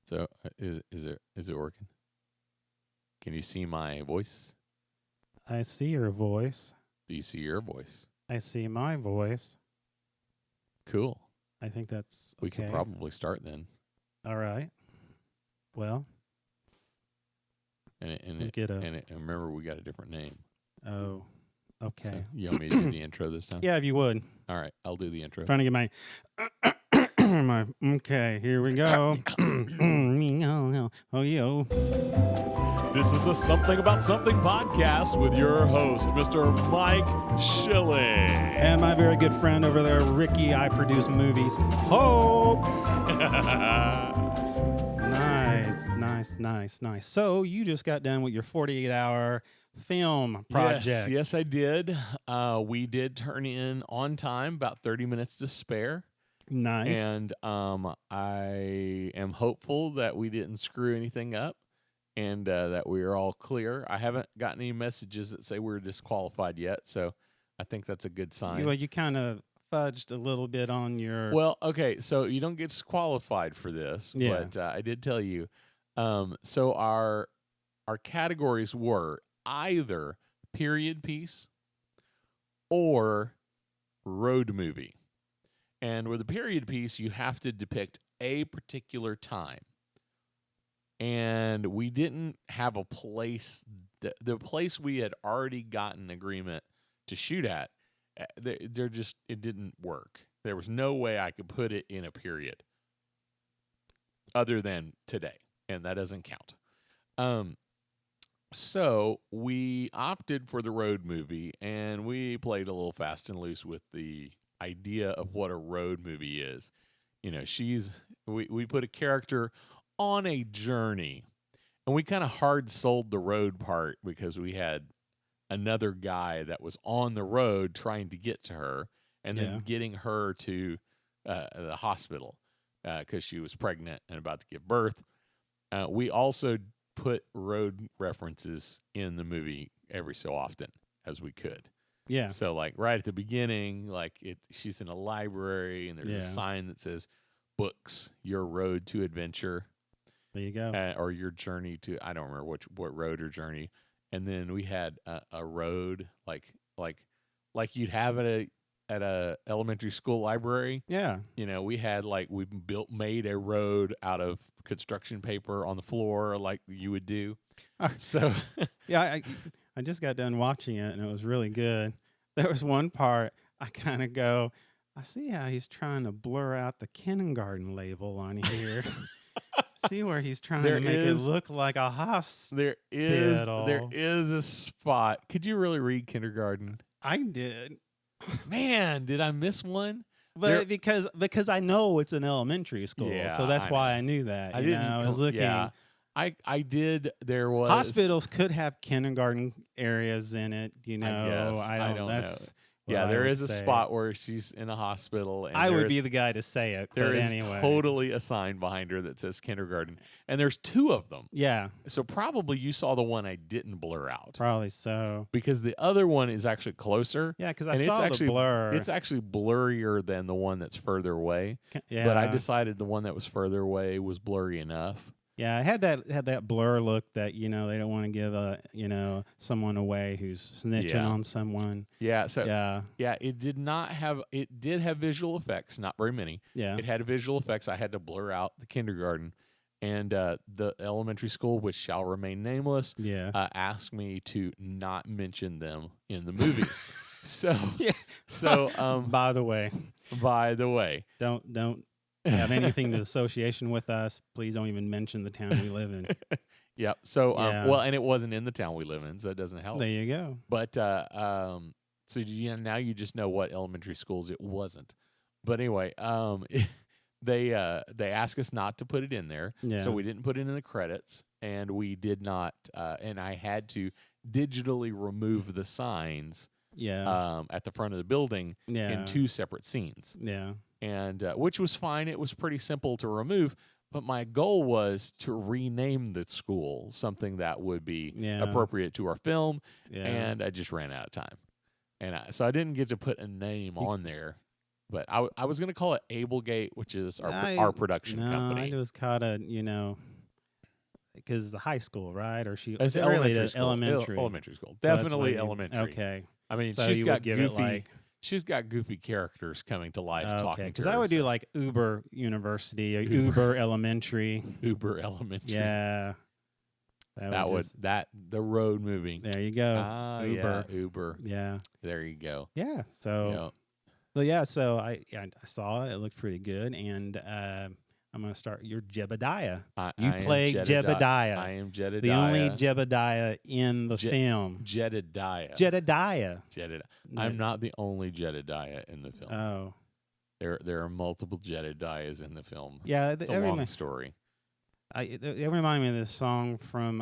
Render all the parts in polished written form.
So is it working? Can you see my voice? I see your voice. Do you see your voice? I see my voice. Cool. I think that's We could okay. probably start then. All right. Well, And remember, we got a different name. Oh, okay. So you want me to do the intro this time? Yeah, if you would. All right, I'll do the intro. Trying to get my okay, here we go. Oh, yo. This is the Something About Something podcast with your host, Mr. Mike Schilling. And my very good friend over there, Ricky, I produce movies. Hope. Nice. So you just got done with your 48-hour film project. Yes, I did. We did turn in on time, about 30 minutes to spare. Nice. And I am hopeful that we didn't screw anything up and that we are all clear. I haven't gotten any messages that say we're disqualified yet, so I think that's a good sign. Well, you kind of fudged a little bit on your... Well, okay, so you don't get disqualified for this, but I did tell you. So our categories were either period piece or road movie. And with a period piece, you have to depict a particular time. And we didn't have a place. The place we had already gotten agreement to shoot at, it didn't work. There was no way I could put it in a period other than today, and that doesn't count. So we opted for the road movie, and we played a little fast and loose with the idea of what a road movie is. You know, we put a character on a journey, and we kind of hard sold the road part because we had another guy that was on the road trying to get to her and then getting her to the hospital because she was pregnant and about to give birth. We also put road references in the movie every so often as we could. Yeah. So like right at the beginning, she's in a library and there's a sign that says "Books: Your Road to Adventure." There you go. Or your journey to, I don't remember what road or journey. And then we had a road like you'd have at a elementary school library. Yeah. You know, we had made a road out of construction paper on the floor like you would do. So yeah, I just got done watching it and it was really good. There was one part I kind of go, I see how he's trying to blur out the kindergarten label on here. See where he's trying to make it look like a hospital. There is a spot. Could you really read kindergarten? I did. Man, did I miss one? But because I know it's an elementary school, so that's why I knew that. I was looking. Yeah, I did. There was hospitals could have kindergarten areas in it. You know, I don't know. Yeah, there is a spot where she's in a hospital. And I would be the guy to say it. There is anyway. Totally a sign behind her that says kindergarten, and there's two of them. Yeah. So probably you saw the one I didn't blur out. Probably so. Because the other one is actually closer. Yeah, because I saw the blur. It's actually blurrier than the one that's further away. Yeah. But I decided the one that was further away was blurry enough. Yeah, I had that blur look that they don't want to give someone away who's snitching on someone. Yeah, so it did have visual effects, not very many. Yeah. It had visual effects. I had to blur out the kindergarten, and the elementary school, which shall remain nameless, asked me to not mention them in the movie. By the way, don't have anything to association with us, please don't even mention the town we live in. Yep. So, and it wasn't in the town we live in, so it doesn't help. There you go. But so now you just know what elementary schools it wasn't. But anyway, they asked us not to put it in there, so we didn't put it in the credits, and we did not. And I had to digitally remove the signs. At the front of the building in two separate scenes. Yeah. And which was fine. It was pretty simple to remove. But my goal was to rename the school something that would be appropriate to our film. Yeah. And I just ran out of time. And so I didn't get to put a name on there. But I was going to call it Ablegate, which is I our production no, I company. just caught a because the high school, right? Or she It's is it really elementary the school. elementary? Elementary school. So that's Definitely why elementary. okay. I mean, So she's you got would give goofy. it like She's got goofy characters coming to life okay, talking to because her. I would do so like Uber University or Uber Elementary. Uber Elementary. Yeah, the road movie. There you go. Ah, Uber. yeah, Uber. Yeah. There you go. Yeah. So I saw it. It looked pretty good, and I'm gonna start. You're Jedediah. You play Jedediah. I am Jedediah. The only Jedediah in the film. Jedediah. Jedediah. I'm not the only Jedediah in the film. Oh. There are multiple Jedediahs in the film. Yeah, it's a long story. It reminded me of this song from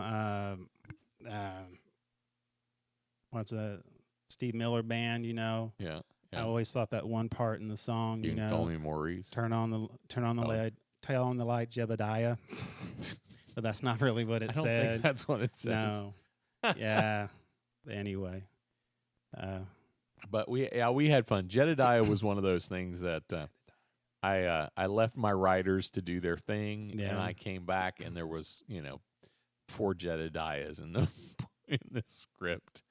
what's that? Steve Miller Band. Yeah. I always thought that one part in the song. You can call me Maurice. Turn on the light. Tell on the light, Jedediah. But that's not really what it said. I don't think that's what it says. No. Yeah. Anyway. But we had fun. Jedediah was one of those things that I left my writers to do their thing, and I came back, and there was 4 Jedediahs in the script.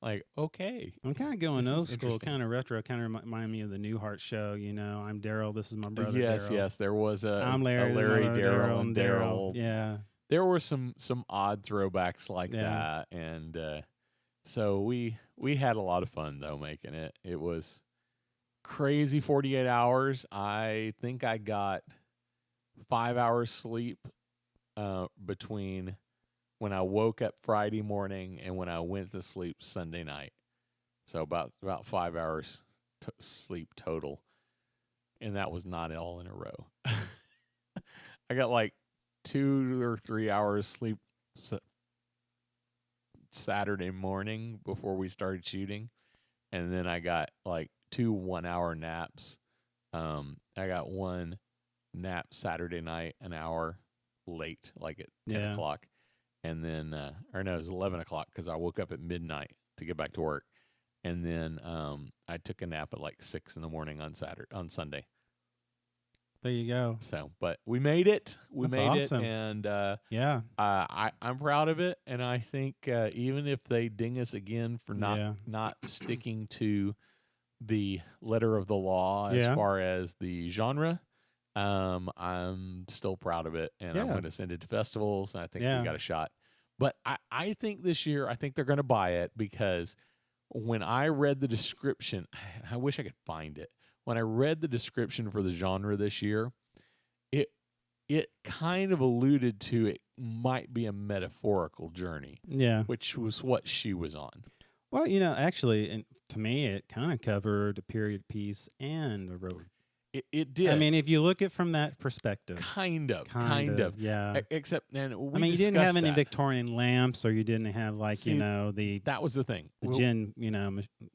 Like, okay, I'm kind of going old school, kind of retro, kind of remind me of the Newhart show. I'm Daryl. This is my brother. Yes. There was I'm Larry, Daryl, and Daryl. Yeah. There were some odd throwbacks like that, and so we had a lot of fun though making it. It was crazy 48 hours. I think I got 5 hours sleep between when I woke up Friday morning and when I went to sleep Sunday night. So about 5 hours sleep total. And that was not all in a row. I got like 2 or 3 hours sleep Saturday morning before we started shooting. And then I got like 2 1-hour naps. I got one nap Saturday night, an hour late, like at 10 o'clock. And then, it was 11 o'clock because I woke up at midnight to get back to work. And then I took a nap at like 6 in the morning on Sunday. There you go. So, but we made it. That's awesome. It. And I'm proud of it. And I think even if they ding us again for not sticking to the letter of the law as far as the genre, I'm still proud of it, and I'm going to send it to festivals, and I think we got a shot. But I think this year, I think they're going to buy it, because when I read the description, I wish I could find it. When I read the description for the genre this year, it kind of alluded to it might be a metaphorical journey, which was what she was on. Well, actually, and to me, it kind of covered a period piece and a road. It did. I mean, if you look at it from that perspective. Kind of. Yeah. Except, and you didn't have any Victorian lamps, or you didn't have that was the thing. The gin,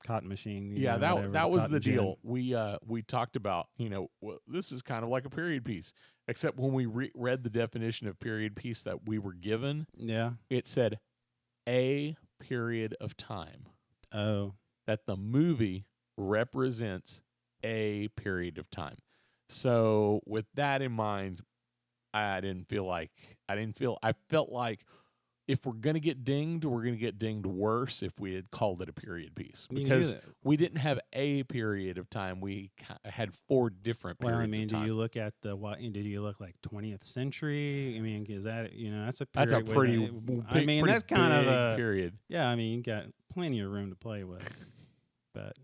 cotton machine. That was the deal. We talked about, this is kind of like a period piece. Except when we read the definition of period piece that we were given, it said a period of time. Oh. That the movie represents a period of time. So with that in mind, I felt like if we're going to get dinged, we're going to get dinged worse if we had called it a period piece, because we didn't have a period of time. We had 4 different periods of time. Do you look at did you look like 20th century? I mean, is that, that's a period. That's a pretty big, that's kind of a period. Yeah. I mean, you got plenty of room to play with, but.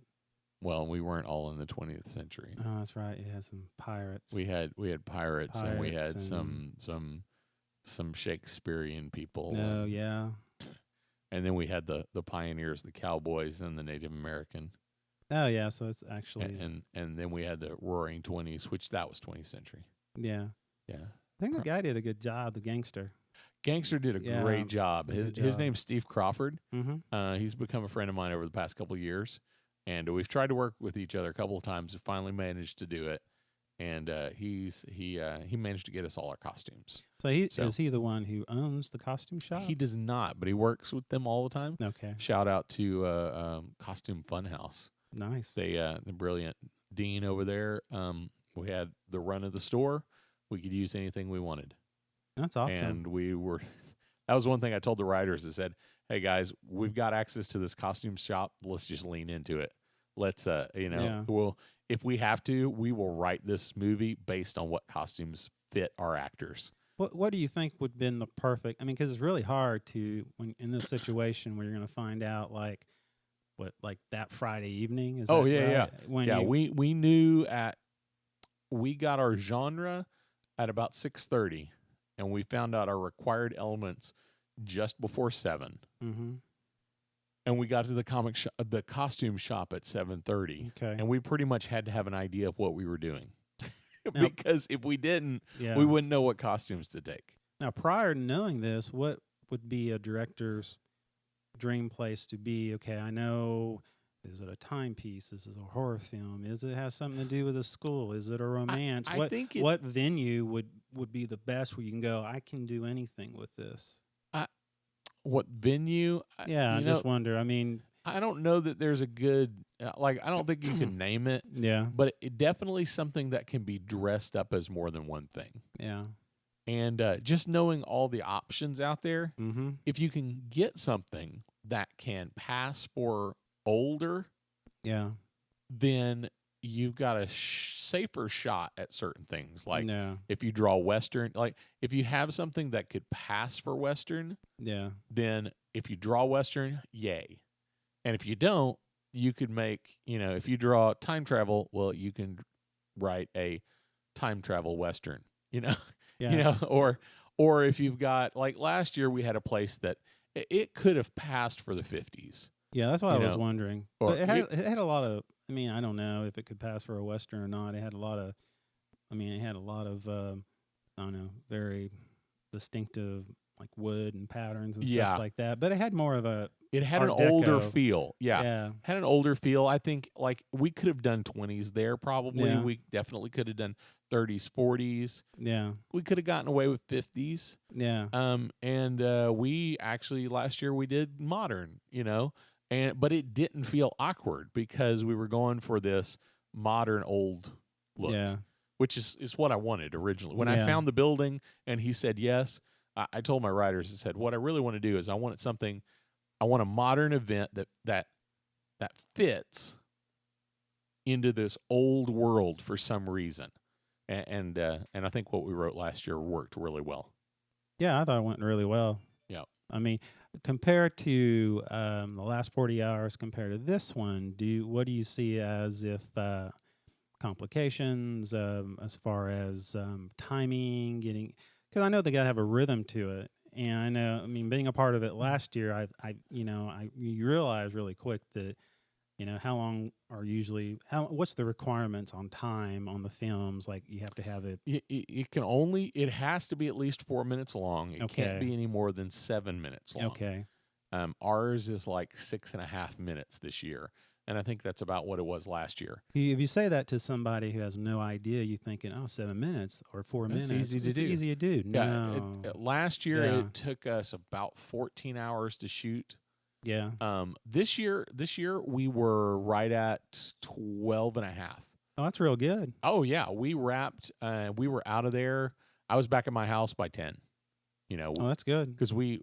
Well, we weren't all in the 20th century. Oh, that's right. You had some pirates. We had pirates, and we had some Shakespearean people. Oh, yeah. And then we had the pioneers, the cowboys, and the Native American. Oh, yeah. So it's actually and then we had the Roaring 20s, which that was 20th century. Yeah. Yeah. I think the guy did a good job. The gangster. Gangster did a great job. His name's Steve Crawford. Mm-hmm. He's become a friend of mine over the past couple of years. And we've tried to work with each other a couple of times. We finally managed to do it, and he managed to get us all our costumes. So is he the one who owns the costume shop? He does not, but he works with them all the time. Okay. Shout out to Costume Funhouse. Nice. They're brilliant. Dean over there, we had the run of the store. We could use anything we wanted. That's awesome. And we were, that was one thing I told the writers. I said, hey guys, we've got access to this costume shop. Let's just lean into it. Let's, Yeah. if we have to, we will write this movie based on what costumes fit our actors. What do you think would have been the perfect? I mean, because it's really hard to when in this situation where you're going to find out like that Friday evening is. Oh that yeah, right? When yeah. you, We knew we got our genre at about 6:30, and we found out our required elements just before 7. mm-hmm. And we got to the costume shop at 7:30. Okay. And we pretty much had to have an idea of what we were doing. Now- Because if we didn't, Yeah. we wouldn't know what costumes to take. Now, prior to knowing this, what would be a director's dream place to be? Okay, I know. Is it a timepiece? Is it a horror film? Is it has something to do with a school? Is it a romance? I think what venue would be the best where you can go? I can do anything with this. What venue? Yeah, I you know, just wonder. I mean, I don't know that there's a good, I don't think you can name it, yeah, but it definitely something that can be dressed up as more than one thing. yeah, And just knowing all the options out there, mm-hmm. if you can get something that can pass for older, Yeah, then you've got a safer shot at certain things. Like yeah, if you draw Western, like if you have something that could pass for Western, yeah, then if you draw Western, yay. And if you don't, you could make, if you draw time travel, well, you can write a time travel Western, yeah. or if you've got, like last year we had a place that it could have passed for the 50s. Yeah, that's what I was wondering. Or But it had a lot of. I mean, I don't know if it could pass for a Western or not. It had a lot of. I mean, it had a lot of. I don't know, very distinctive like wood and patterns and Yeah. stuff like that. But it had more of a. It had Art an older Deco. feel. Yeah. Yeah. Had an older feel. I think like we could have done 20s there probably. Yeah. We definitely could have done 30s, 40s. Yeah. We could have gotten away with 50s. Yeah. And we actually last year we did modern, but it didn't feel awkward because we were going for this modern old look, Yeah. which is what I wanted originally. When I Yeah. found the building and he said yes, I told my writers, I said, what I really want to do is I want a modern event that fits into this old world for some reason. And I think what we wrote last year worked really well. Yeah, I thought it went really well. Yeah. I mean, compared to the last 40 hours compared to this one, what do you see as if complications as far as timing, because I know they got to have a rhythm to it. And I know, I mean, being a part of it last year, you realize really quick that, how long are what's the requirements on time on the films? Like you have to have it. It has to be at least 4 minutes long. It Okay. can't be any more than 7 minutes long. Okay. Ours is like 6.5 minutes this year. And I think that's about what it was last year. If you say that to somebody who has no idea, you're thinking, 7 minutes or 4 That's minutes. easy to It's do. easy to do. No. Last year, Yeah. it took us about 14 hours to shoot. Yeah. This year we were right at 12 and a half. Oh, that's real good. Oh yeah, we wrapped. We were out of there. I was back at my house by 10. Oh, that's good. Because we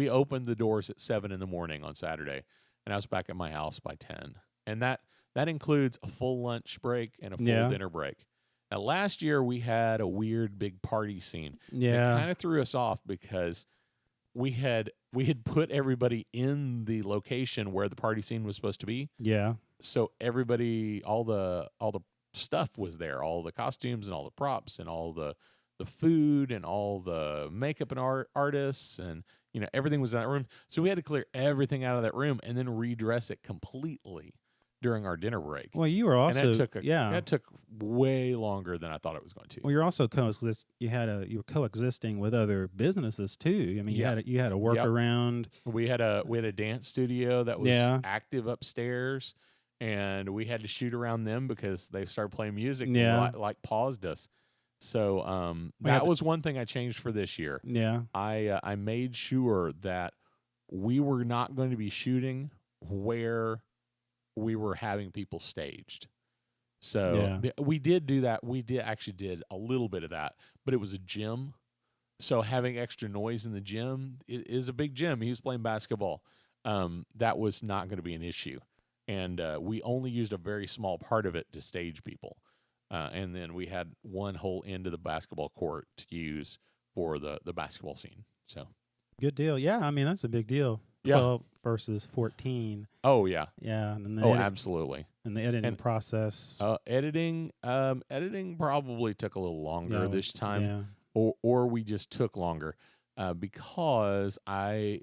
opened the doors at 7 in the morning on Saturday, and I was back at my house by 10. And that includes a full lunch break and a full Yeah. dinner break. Now last year we had a weird big party scene. Yeah. It kind of threw us off because we had put everybody in the location where the party scene was supposed to be. Yeah. So everybody, all the stuff was there, all the costumes and all the props and all the food and all the makeup and artists and everything was in that room. So we had to clear everything out of that room and then redress it completely during our dinner break. Well, you were also and that took way longer than I thought it was going to. Well, you're also you were coexisting with other businesses too. I mean, Yeah. you had a workaround. We had a dance studio that was Yeah. active upstairs, and we had to shoot around them because they started playing music Yeah. like paused us. So We had that was one thing I changed for this year. Yeah. I made sure that we were not going to be shooting where we were having people staged. So we did do that. We actually did a little bit of that, but it was a gym. So having extra noise in the gym is a big gym. He was playing basketball. That was not going to be an issue. And we only used a very small part of it to stage people. And then we had one whole end of the basketball court to use for the basketball scene. So good deal. Yeah, I mean, that's a big deal. 12 versus 14. Oh, yeah. Yeah. And absolutely. And the editing process. Editing probably took a little longer this time. Yeah. Or we just took longer because I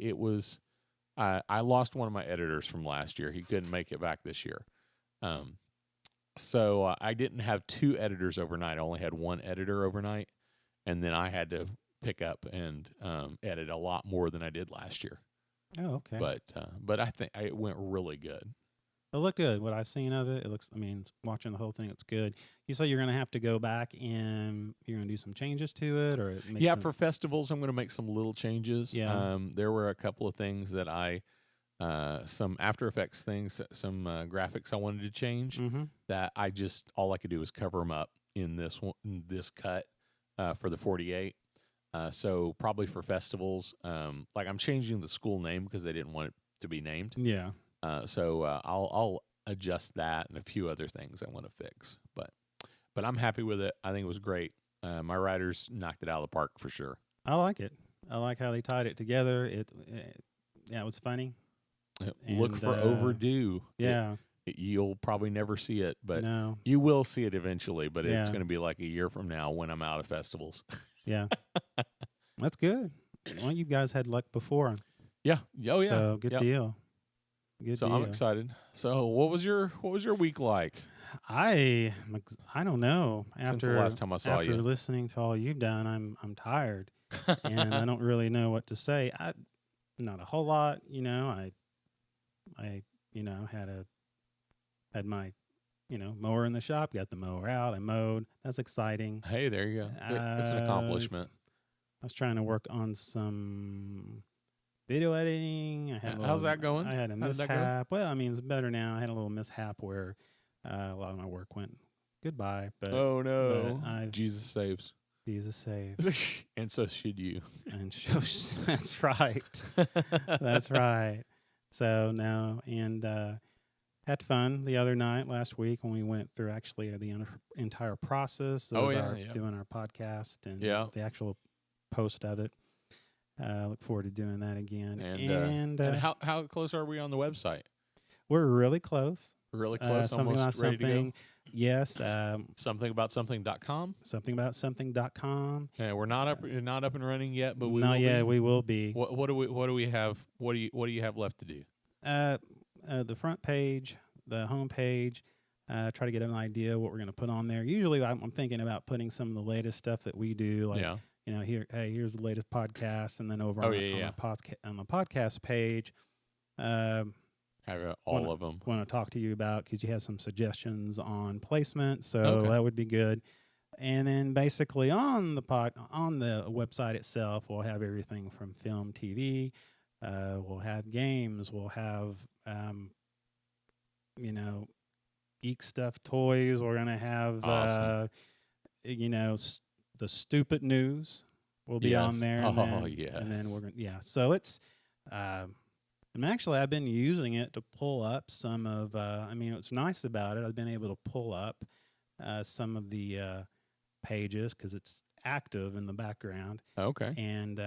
lost one of my editors from last year. He couldn't make it back this year. So I didn't have 2 editors overnight. I only had 1 editor overnight. And then I had to pick up and edit a lot more than I did last year. Oh, okay. But I think it went really good. It looked good. What I've seen of it, it looks, I mean, watching the whole thing, it's good. You say you're going to have to go back and you're going to do some changes to it? Or for festivals, I'm going to make some little changes. Yeah. There were a couple of things that some After Effects things, some graphics I wanted to change that all I could do was cover them up in this cut for the 48. So probably for festivals, like I'm changing the school name because they didn't want it to be named. Yeah. So I'll adjust that and a few other things I want to fix. But I'm happy with it. I think it was great. My writers knocked it out of the park for sure. I like it. I like how they tied it together. It was funny. Look for Overdue. Yeah. You'll probably never see it, but no. You will see it eventually. But it's going to be like a year from now when I'm out of festivals. Yeah. That's good. Well, you guys had luck before. Yeah. Oh, yeah. So good deal. Good deal. I'm excited. So what was your week like? I don't know. Since the last time I saw you. After listening to all you've done, I'm tired. And I don't really know what to say. Not a whole lot, I had my mower in the shop, got the mower out, I mowed. That's exciting. Hey, there you go. It's an accomplishment. I was trying to work on some video editing. How's that going? I had a mishap. Well, I mean, it's better now. I had a little mishap where a lot of my work went goodbye. But oh no, Jesus saves. Jesus saves. And so should you. And that's right. That's right. So no, and had fun the other night last week when we went through actually the entire process of doing our podcast and the actual post of it. Look forward to doing that again. And how close are we on the website? We're really close. Really close. Almost ready to go. Yes. SomethingaboutSomething.com. SomethingaboutSomething.com. Yeah, we're not up and running yet, but we not will yet. be. We will be. What do we have? What do you have left to do? The front page, the home page. Try to get an idea what we're going to put on there. Usually, I'm thinking about putting some of the latest stuff that we do, like here's the latest podcast, and then over on the podcast page. Have all of them. Want to talk to you about because you have some suggestions on placement, so that would be good. And then basically on the website itself, we'll have everything from film, TV. We'll have games. We'll have geek stuff, toys. We're gonna have awesome. The stupid news will be on there. Yes. And then we're gonna So it's. And actually, I've been using it to pull up some of. What's nice about it, I've been able to pull up some of the pages because it's active in the background. Okay. And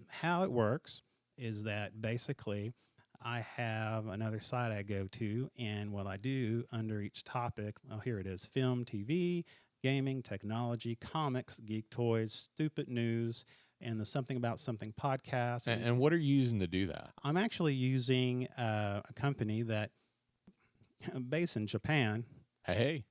how it works is that basically I have another site I go to, and what I do under each topic, here it is: film, TV, gaming, technology, comics, geek toys, stupid news, and the Something About Something podcast. And what are you using to do that? I'm actually using a company that based in Japan. Hey.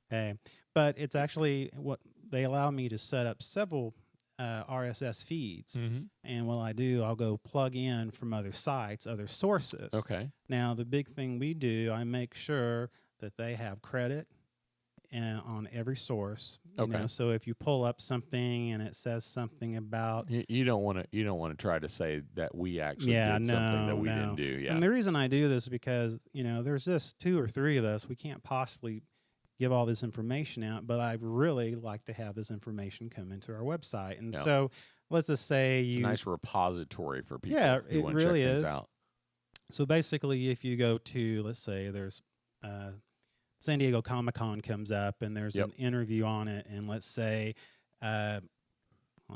But it's actually what they allow me to set up several RSS feeds. Mm-hmm. And what I do, I'll go plug in from other sites, other sources. Okay. Now, the big thing we do, I make sure that they have credit on every source. So if you pull up something and it says something about you don't want to try to say that we actually did something that we didn't do. Yeah. And the reason I do this is because there's just 2 or 3 of us. We can't possibly give all this information out, but I really like to have this information come into our website. And Yeah. so let's just say It's a nice repository for people Yeah, who it want to check really things is. out. So basically, if you go to, let's say there's San Diego Comic-Con comes up and there's Yep. an interview on it, and let's say, I'll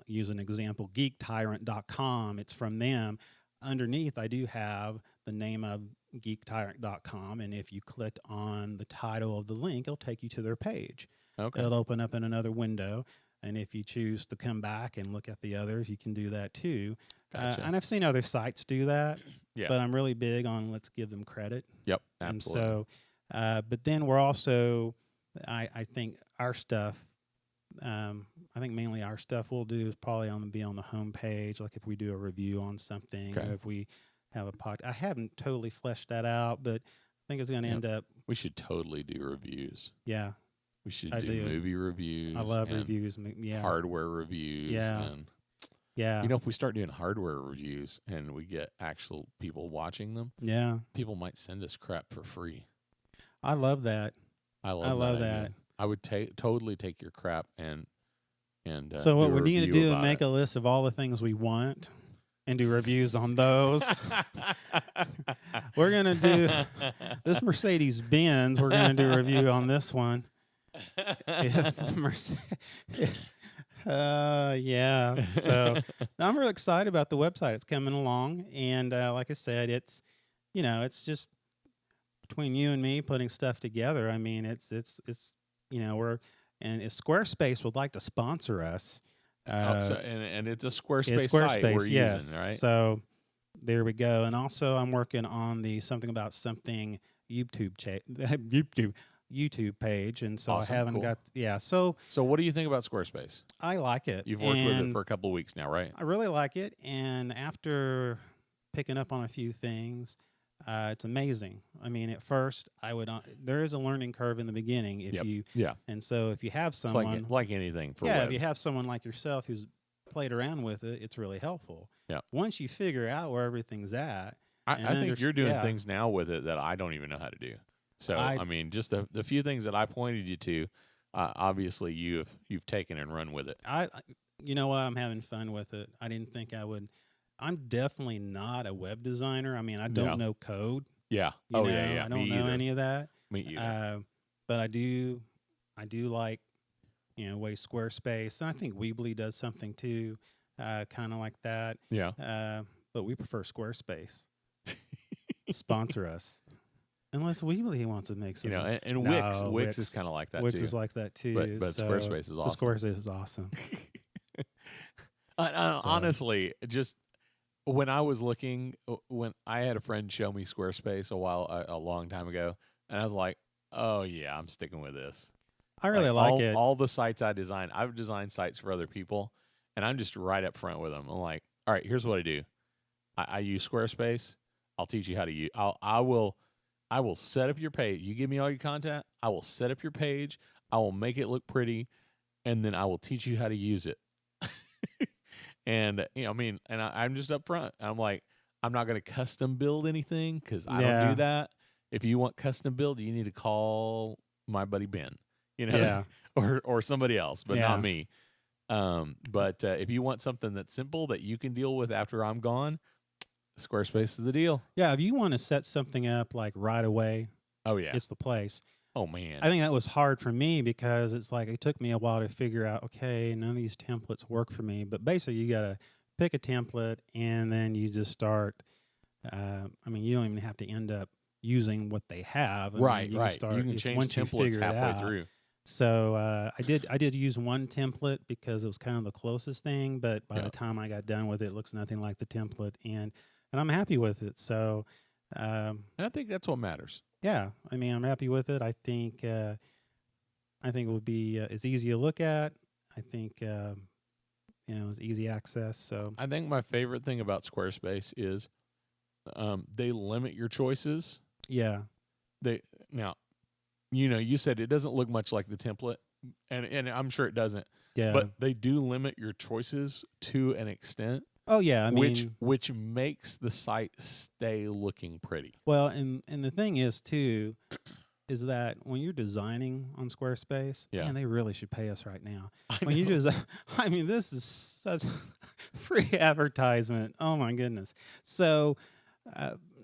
use an example, geektyrant.com, it's from them. Underneath, I do have the name of geektyrant.com, and if you click on the title of the link, it'll take you to their page. Okay. It'll open up in another window, and if you choose to come back and look at the others, you can do that too. Gotcha. And I've seen other sites do that, Yeah. but I'm really big on let's give them credit. Yep. Absolutely. And so, but then we're also, I think our stuff, I think mainly our stuff we'll do is probably be on the homepage, like if we do a review on something, Okay. or if we have a podcast. I haven't totally fleshed that out, but I think it's going to end up. We should totally do reviews. Yeah, We should I do do. movie reviews. I love and reviews. Yeah, hardware reviews. Yeah. And, yeah, you know, if we start doing hardware reviews and we get actual people watching them, yeah. people might send us crap for free. I love that. I I love love idea. that. I would totally take your crap and So what do a we need to review do is about make it. a list of all the things we want and do reviews on those. We're gonna do this Mercedes Benz. We're gonna do a review on this one. Yeah. So I'm really excited about the website. It's coming along, and like I said, it's it's just between you and me putting stuff together. I mean, it's if Squarespace would like to sponsor us. And it's a Squarespace, It's site Squarespace, we're yes. using, right? So there we go. And also, I'm working on the something about something YouTube page, and so Awesome, I haven't cool. got So So what do you think about Squarespace? I like it. You've worked with it And for a couple of weeks now, right? I really like it, and after picking up on a few things, it's amazing. I mean, at first, there is a learning curve in the beginning Yeah. and so if you have It's someone, like anything for if web. you have someone like yourself who's played around with it, it's really helpful. Yeah. Once you figure out where everything's at, and I think you're doing yeah. things now with it that I don't even know how to do. So I- I mean, just the few things that I pointed you to, obviously you've taken and run with it. You know what? I'm having fun with it. I didn't think I would. I'm definitely not a web designer. I mean, I don't know code. Yeah. You know? Yeah. I don't Me know either. any of that. Me either. But I do like, way Squarespace, and I think Weebly does something too, kind of like that. Yeah. But we prefer Squarespace. Sponsor us, unless Weebly wants to make some. And No, Wix is kind of like that Wix too. is like that too. But so Squarespace is awesome. Squarespace is awesome. Honestly, just when I was looking, when I had a friend show me Squarespace a long time ago, and I was like, oh yeah, I'm sticking with this. I really like it. All the sites I design, I've designed sites for other people, and I'm just right up front with them. I'm like, all right, here's what I do. I use Squarespace. I'll teach you how to use. I will set up your page. You give me all your content. I will set up your page. I will make it look pretty, and then I will teach you how to use it. And I'm just up front. I'm like, I'm not going to custom build anything because I don't do that. If you want custom build, you need to call my buddy Ben, or somebody else, but not me. But if you want something that's simple that you can deal with after I'm gone, Squarespace is the deal. Yeah, if you want to set something up like right away, Oh yeah. it's the place. Oh man. I think that was hard for me because it's like it took me a while to figure out, okay, none of these templates work for me. But basically, you got to pick a template and then you just start. You don't even have to end up using what they have. Right. You You can change templates halfway through. So I did use one template because it was kind of the closest thing. But by the time I got done with it, it looks nothing like the template, and I'm happy with it. So. And I think that's what matters. Yeah, I mean, I'm happy with it. I think it would be it's easy to look at. I think it's easy access. So I think my favorite thing about Squarespace is they limit your choices. yeah, You said it doesn't look much like the template, and I'm sure it doesn't. yeah. But they do limit your choices to an extent. Oh yeah, I mean, which makes the site stay looking pretty. well, and the thing is too, is that when you're designing on Squarespace, Yeah. man, they really should pay us right now. I When you know. just, I mean, this is such free advertisement. Oh my goodness. So,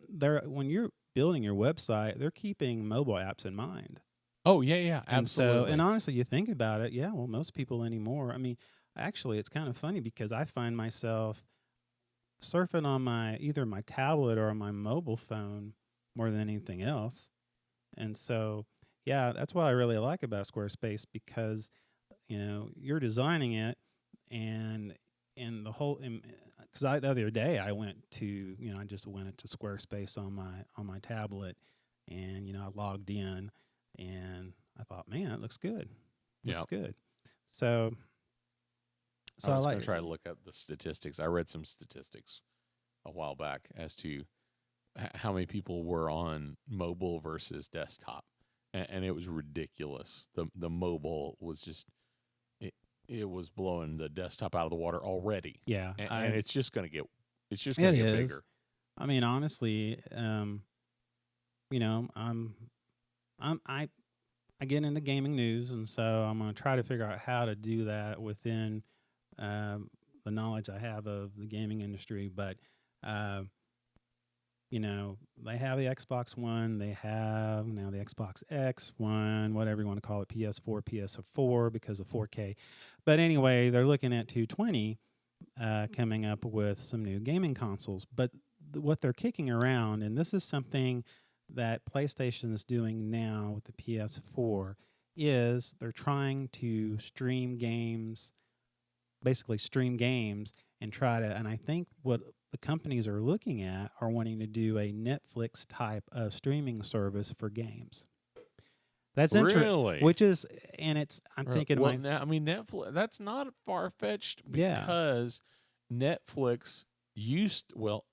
they're when you're building your website, they're keeping mobile apps in mind. Oh, yeah, yeah, And so, and absolutely. honestly, you think about it, yeah, well, most people anymore. I mean, actually, it's kind of funny because I find myself surfing on my either my tablet or my mobile phone more than anything else. And so, yeah, that's what I really like about Squarespace because you're designing it and the whole because I the other day I went to I just went into Squarespace on my tablet and I logged in and I thought, man, it looks good, Yeah. looks good. So I I was going like to try to look up the statistics. I read some statistics a while back as to how many people were on mobile versus desktop, and it was ridiculous. The mobile was just it, it was blowing the desktop out of the water already, yeah, and it's just going it to get is. bigger. I mean, honestly, you know, I'm I get into gaming news, and so I'm going to try to figure out how to do that within the knowledge I have of the gaming industry. But uh, they have the Xbox One, they have now the Xbox X One, whatever you want to call it, PS4, PS4 because of 4K. But anyway, they're looking at 220 coming up with some new gaming consoles. But what they're kicking around, and this is something that PlayStation is doing now with the PS4, is they're trying to stream games, basically stream games, and try to. And I think what the companies are looking at are wanting to do a Netflix type of streaming service for games. That's interesting. Really? Which is, and it's. I'm thinking to Well, myself, now I mean Netflix. That's not far fetched yeah, because Netflix used well.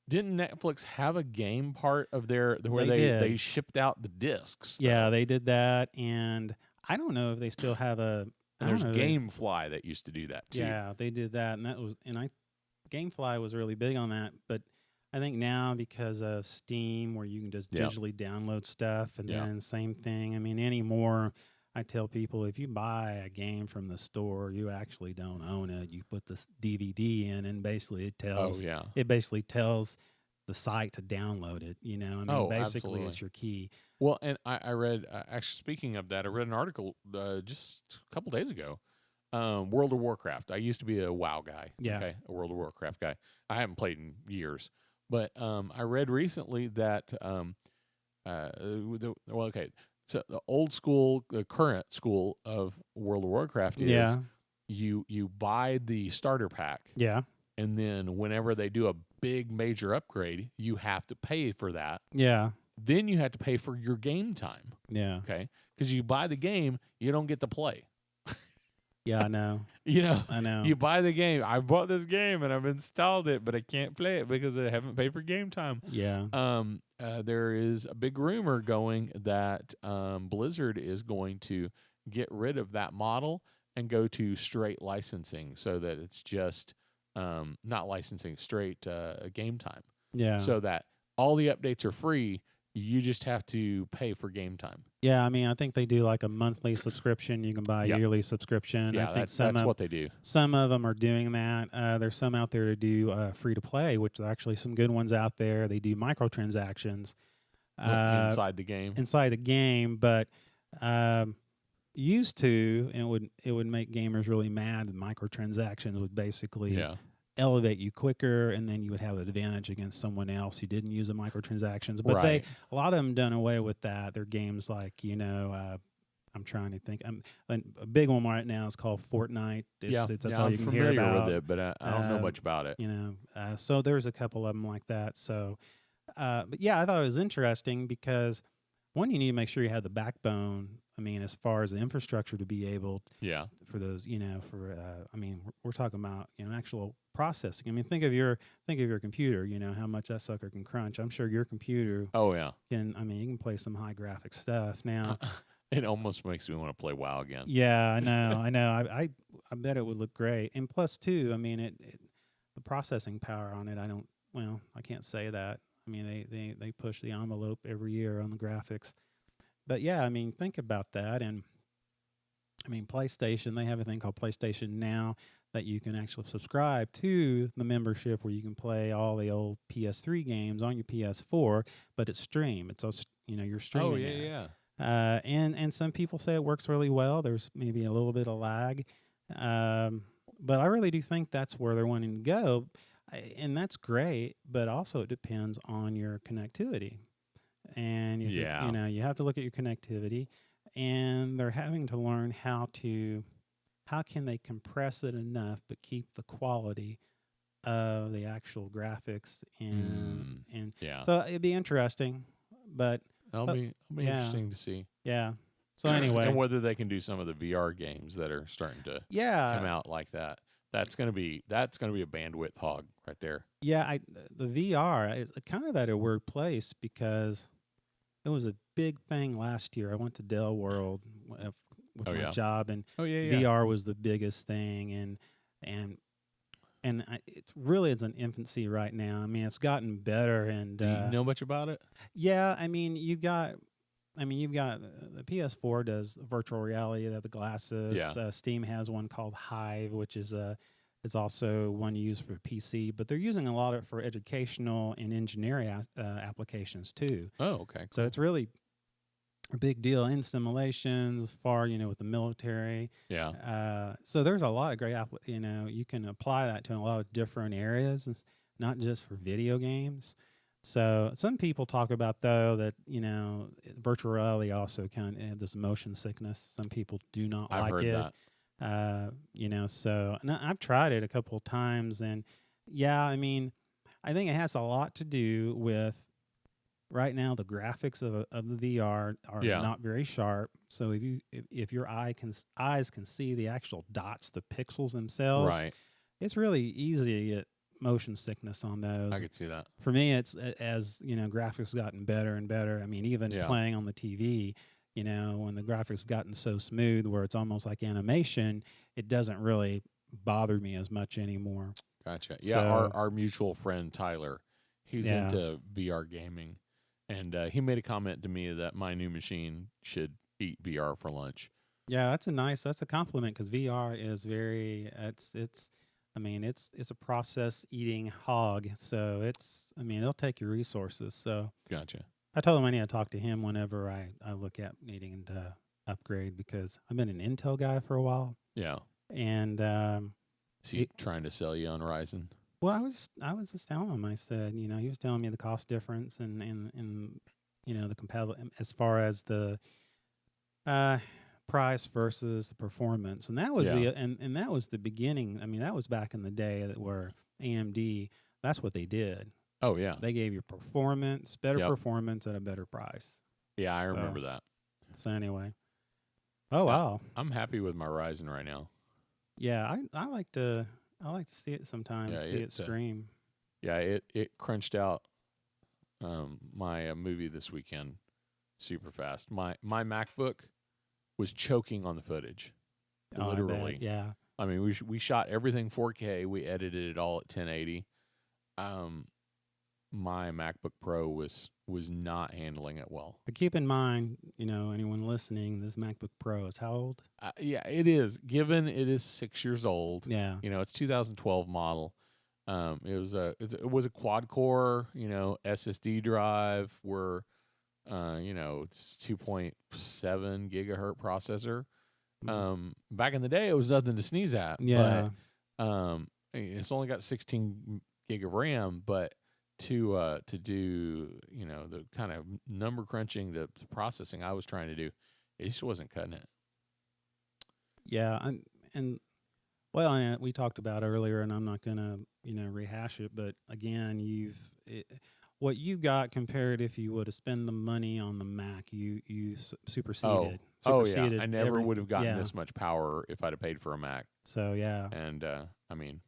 Didn't Netflix have a game part of their where they they did. shipped out the discs Yeah, though? they did that, and I don't know if they still have a. I And don't there's know. If they, GameFly that used to do that too. yeah, they did that, and that was, and I, GameFly was really big on that, but I think now because of Steam, where you can just Yeah, digitally download stuff, and yeah. then same thing. I mean, anymore, I tell people if you buy a game from the store, you actually don't own it. You put this DVD in, and basically Oh yeah. it basically tells the site to download it. I mean, Oh, basically, absolutely. it's your key. Well, and I read actually speaking of that, I read an article just a couple days ago. World of Warcraft. I used to be a WoW guy. Yeah, Okay, a World of Warcraft guy. I haven't played in years, but I read recently that well, okay. So the old school, the current school of World of Warcraft is yeah, you buy the starter pack, yeah. and then whenever they do a big major upgrade, you have to pay for that. Yeah. Then you have to pay for your game time. Yeah. Okay, because you buy the game, you don't get to play. Yeah, I know. You know, I know. you buy the game. I bought this game and I've installed it, but I can't play it because I haven't paid for game time. Yeah. There is a big rumor going that Blizzard is going to get rid of that model and go to straight licensing, so that it's just not licensing, straight game time, Yeah. so that all the updates are free. You just have to pay for game time. Yeah, I mean, I think they do like a monthly subscription. You can buy a Yep. yearly subscription. I Yeah, think that's what they do. some of them are doing that. There's some out there to do free to play, which are actually some good ones out there. They do microtransactions Inside the game. inside the game, but used to, and it would make gamers really mad. Microtransactions would basically Yeah. elevate you quicker, and then you would have an advantage against someone else who didn't use the microtransactions. But Right. a lot of them done away with that. They're games like I'm trying to think. A big one right now is called Fortnite. That's all I'm you can hear familiar about. with it, but I don't know Uh, much about it. so there's a couple of them like that. So, but yeah, I thought it was interesting because one, you need to make sure you have the backbone. I mean, as far as the infrastructure to be able Yeah. for those, I mean, we're talking about actual processing. I mean, think of your computer. How much that sucker can crunch. I'm sure your computer Oh yeah. can. I mean, you can play some high graphic stuff now. It almost makes me want to play WoW again. Yeah, I know, I know. I bet it would look great. And plus, too, I mean, the processing power on it. I can't say that. I mean, they push the envelope every year on the graphics. but yeah, I mean, think about that. And I mean, PlayStation, they have a thing called PlayStation Now that you can actually subscribe to the membership where you can play all the old PS3 games on your PS4, but it's stream. It's also, you're Oh streaming yeah, it. yeah. And some people say it works really well. There's maybe a little bit of lag, um, but I really do think that's where they're wanting to go, and that's great. But also, it depends on your connectivity, and Yeah. you have to look at your connectivity, and they're having to learn how can they compress it enough but keep the quality of the actual graphics, Mm, and yeah. so it'd be interesting, but That'll uh, be yeah, interesting to see. yeah. So And anyway, whether they can do some of the VR games that are starting to come yeah, out like that. That's gonna be a bandwidth hog right there. yeah. The VR is kind of at a weird place because it was a big thing last year. I went to Dell World with Oh my yeah. job, and Oh yeah, yeah. VR was the biggest thing, and it's in infancy right now. I mean, it's gotten better, and Do you know much about it? yeah, I mean, you've got the PS4 does virtual reality. They have the glasses. Yeah. Steam has one called Hive, which is also one used for PC. But they're using a lot of it for educational and engineering applications too. Oh, okay, So cool. it's really a big deal in simulations, far with the military. Yeah. So there's a lot of great you can apply that to a lot of different areas, not just for video games. So some people talk about though that virtual reality also kind of this motion sickness. Some people do not I've like heard it. that. So and I've tried it a couple of times, and yeah, I mean, I think it has a lot to do with right now the graphics of the VR are Yeah. not very sharp. So if your eyes can see the actual dots, the pixels themselves, Right. it's really easy to get motion sickness on I those. could see that. For me, it's as graphics gotten better and better. I mean, even Yeah. playing on the TV, when the graphics have gotten so smooth where it's almost like animation, it doesn't really bother me as much anymore. Gotcha. Yeah, So our mutual friend Tyler, he's yeah, into VR gaming, and he made a comment to me that my new machine should eat VR for lunch. yeah, that's a compliment because VR is very I mean it's a process eating hog, so I mean it'll take your resources. So Gotcha. I told him I need to talk to him whenever I look at needing to upgrade because I've been an Intel guy for a while, Yeah. and Is he trying to sell you on Ryzen? well, I was just telling him. I said, he was telling me the cost difference and the competitive as far as the uh, price versus the performance, and that was Yeah. and that was the beginning. I mean, that was back in the day that where AMD. That's what they did. Oh yeah. They gave you better Yep. performance at a better price. Yeah, I So remember that. so anyway. Oh I, wow. I'm happy with my Ryzen right now. Yeah, I like to see it sometimes. Yeah, See it scream. it crunched out my movie this weekend super fast. My MacBook was choking on the footage, Oh, I bet. literally. Yeah. I mean, we shot everything 4K. We edited it all at 1080. Um, my MacBook Pro was not handling it well. But keep in mind, anyone listening, this MacBook Pro is how old? Yeah, it is. Given it is 6 years old, Yeah. it's 2012 model. It was a quad core, SSD drive. Where it's 2.7 gigahertz processor. Back in the day, it was nothing to sneeze at. Yeah. But it's only got 16 gig of RAM. But to do the kind of number crunching, the processing I was trying to do, it just wasn't cutting it. Yeah. And we talked about earlier, and I'm not gonna rehash it, but again, what you got compared if you would have spent the money on the Mac, you superseded. Oh yeah, Superseded I never would have gotten yeah. this much power if I'd have paid for a Mac. So yeah. And I mean,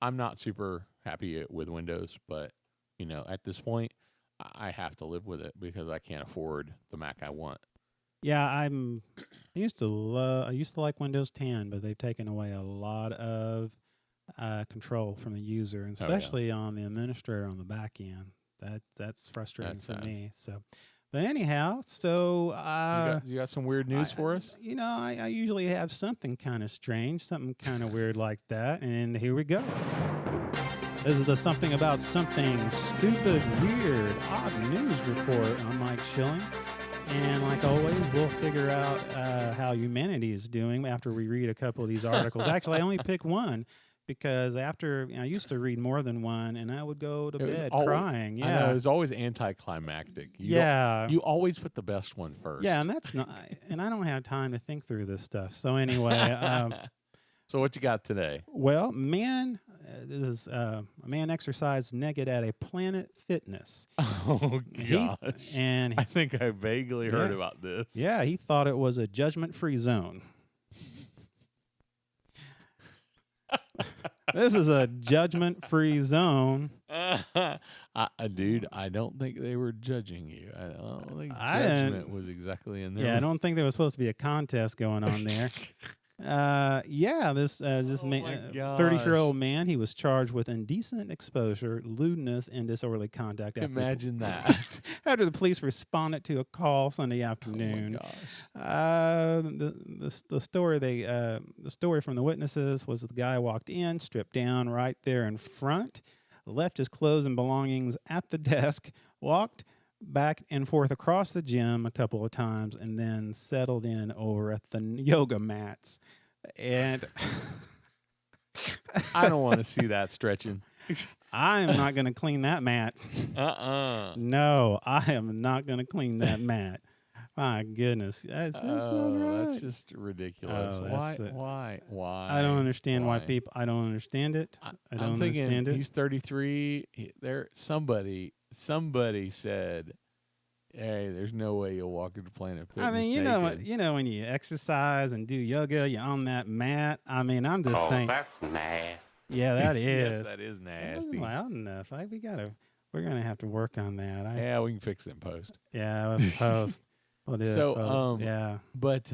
I'm not super happy with Windows, but at this point, I have to live with it because I can't afford the Mac I want. Yeah, I used to like Windows 10, but they've taken away a lot of control from the user, and Oh, yeah. especially on the administrator on the back end. That's frustrating That's for sad. me. So, But anyhow, so You got some weird news for us? I usually have something kind of strange, something kind of weird like that, and here we go. This is the something about something stupid, weird, odd news report. I'm Mike Schilling. And like always, we'll figure out how humanity is doing after we read a couple of these articles. Actually, I only pick one because after I used to read more than one, and I would go to bed crying. I know, it was always anticlimactic. You always put the best one first. Yeah, and that's not. And I don't have time to think through this stuff. So anyway. So what you got today? Well, a man exercised naked at a Planet Fitness. Oh gosh! And I think I vaguely heard about this. Yeah, he thought it was a judgment-free zone. This is a judgment-free zone. Dude, I don't think they were judging you. I don't think judgment was exactly in there. Yeah, I don't think there was supposed to be a contest going on there. This 30-year-old man, he was charged with indecent exposure, lewdness, and disorderly conduct. Imagine that. After the police responded to a call Sunday afternoon. Oh my gosh. The story from the witnesses was that the guy walked in, stripped down right there in front, left his clothes and belongings at the desk, walked back and forth across the gym a couple of times, and then settled in over at the yoga mats. And I don't want to see that stretching. I am not going to clean that mat. No, I am not going to clean that mat. My goodness. That's just ridiculous. Why? I don't understand why people. I don't understand it. I don't understand it. He's 33. Somebody said, "Hey, there's no way you'll walk into Planet Fitness." I mean, naked. When you exercise and do yoga, you're on that mat. I mean, I'm just saying. That's nasty. Yeah, that is. Yes, that is nasty. That wasn't loud enough. We're gonna have to work on that. Yeah, we can fix it in post. Yeah, in post. We'll do it, yeah. But